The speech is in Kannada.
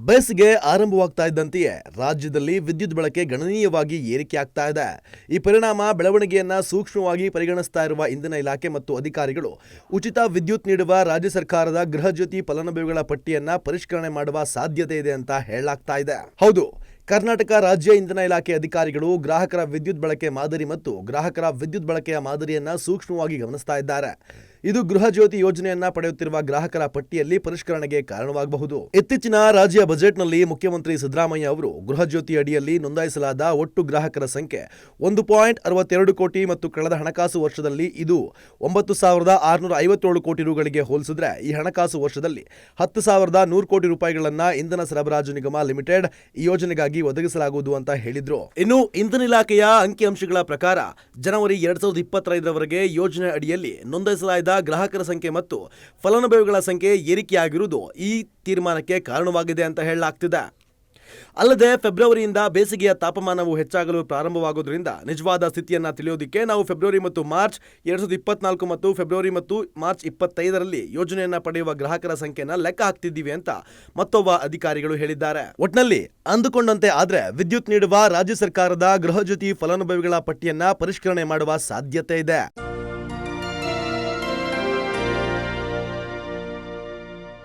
ಬೇಸಿಗೆ ಆರಂಭವಾಗ್ತಾ ಇದ್ದಂತೆಯೇ ರಾಜ್ಯದಲ್ಲಿ ವಿದ್ಯುತ್ ಬಳಕೆ ಗಣನೀಯವಾಗಿ ಏರಿಕೆಯಾಗ್ತಾ ಇದೆ. ಈ ಪರಿಣಾಮ ಬೆಳವಣಿಗೆಯನ್ನ ಸೂಕ್ಷ್ಮವಾಗಿ ಪರಿಗಣಿಸ್ತಾ ಇರುವ ಇಂಧನ ಇಲಾಖೆ ಮತ್ತು ಅಧಿಕಾರಿಗಳು ಉಚಿತ ವಿದ್ಯುತ್ ನೀಡುವ ರಾಜ್ಯ ಸರ್ಕಾರದ ಗೃಹಜ್ಯೋತಿ ಫಲಾನುಭವಿಗಳ ಪಟ್ಟಿಯನ್ನ ಪರಿಷ್ಕರಣೆ ಮಾಡುವ ಸಾಧ್ಯತೆ ಇದೆ ಅಂತ ಹೇಳಲಾಗ್ತಾ ಇದೆ. ಹೌದು, ಕರ್ನಾಟಕ ರಾಜ್ಯ ಇಂಧನ ಇಲಾಖೆ ಅಧಿಕಾರಿಗಳು ಗ್ರಾಹಕರ ವಿದ್ಯುತ್ ಬಳಕೆ ಮಾದರಿ ಮತ್ತು ಗ್ರಾಹಕರ ವಿದ್ಯುತ್ ಬಳಕೆಯ ಮಾದರಿಯನ್ನ ಸೂಕ್ಷ್ಮವಾಗಿ ಗಮನಿಸ್ತಾ ಇದ್ದಾರೆ. ಇದು ಗೃಹಜ್ಯೋತಿ ಯೋಜನೆಯನ್ನ ಪಡೆಯುತ್ತಿರುವ ಗ್ರಾಹಕರ ಪಟ್ಟಿಯಲ್ಲಿ ಪರಿಷ್ಕರಣೆಗೆ ಕಾರಣವಾಗಬಹುದು. ಇತ್ತೀಚಿನ ರಾಜ್ಯ ಬಜೆಟ್ನಲ್ಲಿ ಮುಖ್ಯಮಂತ್ರಿ ಸಿದ್ದರಾಮಯ್ಯ ಅವರು ಗೃಹಜ್ಯೋತಿ ಅಡಿಯಲ್ಲಿ ನೋಂದಾಯಿಸಲಾದ ಒಟ್ಟು ಗ್ರಾಹಕರ ಸಂಖ್ಯೆ 1.62 ಕೋಟಿ ಮತ್ತು ಕಳೆದ ಹಣಕಾಸು ವರ್ಷದಲ್ಲಿ ಇದು 9,657 ಕೋಟಿ ರುಗಳಿಗೆ ಹೋಲಿಸಿದ್ರೆ ಈ ಹಣಕಾಸು ವರ್ಷದಲ್ಲಿ 10,100 ಕೋಟಿ ರೂಪಾಯಿಗಳನ್ನ ಇಂಧನ ಸರಬರಾಜು ನಿಗಮ ಲಿಮಿಟೆಡ್ ಈ ಯೋಜನೆಗಾಗಿ ಒದಗಿಸಲಾಗುವುದು ಅಂತ ಹೇಳಿದ್ರು. ಇನ್ನು ಇಂಧನ ಇಲಾಖೆಯ ಅಂಕಿಅಂಶಗಳ ಪ್ರಕಾರ ಜನವರಿ 2025ರವರೆಗೆ ಯೋಜನೆ ಅಡಿಯಲ್ಲಿ ನೋಂದಾಯಿಸಲಾದ ಗ್ರಾಹಕರ ಸಂಖ್ಯೆ ಮತ್ತು ಫಲಾನುಭವಿಗಳ ಸಂಖ್ಯೆ ಏರಿಕೆಯಾಗಿರುವುದು ಈ ತೀರ್ಮಾನಕ್ಕೆ ಕಾರಣವಾಗಿದೆ ಅಂತ ಹೇಳಲಾಗ್ತಿದೆ. ಅಲ್ಲದೆ ಫೆಬ್ರವರಿಯಿಂದ ಬೇಸಿಗೆಯ ತಾಪಮಾನವು ಹೆಚ್ಚಾಗಲು ಪ್ರಾರಂಭವಾಗುವುದರಿಂದ ನಿಜವಾದ ಸ್ಥಿತಿಯನ್ನ ತಿಳಿಯೋದಕ್ಕೆ ನಾವು ಫೆಬ್ರವರಿ ಮತ್ತು ಮಾರ್ಚ್ 2024 ಮತ್ತು ಫೆಬ್ರವರಿ ಮತ್ತು ಮಾರ್ಚ್ 25ರಲ್ಲಿ ಯೋಜನೆಯನ್ನ ಪಡೆಯುವ ಗ್ರಾಹಕರ ಸಂಖ್ಯೆನ ಲೆಕ್ಕ ಹಾಕ್ತಿದ್ದೀವಿ ಅಂತ ಮತ್ತೊಬ್ಬ ಅಧಿಕಾರಿಗಳು ಹೇಳಿದ್ದಾರೆ. ಒಟ್ನಲ್ಲಿ ಅಂದುಕೊಂಡಂತೆ ಆದ್ರೆ ವಿದ್ಯುತ್ ನೀಡುವ ರಾಜ್ಯ ಸರ್ಕಾರದ ಗೃಹಜ್ಯೋತಿ ಫಲಾನುಭವಿಗಳ ಪಟ್ಟಿಯನ್ನ ಪರಿಷ್ಕರಣೆ ಮಾಡುವ ಸಾಧ್ಯತೆ ಇದೆ.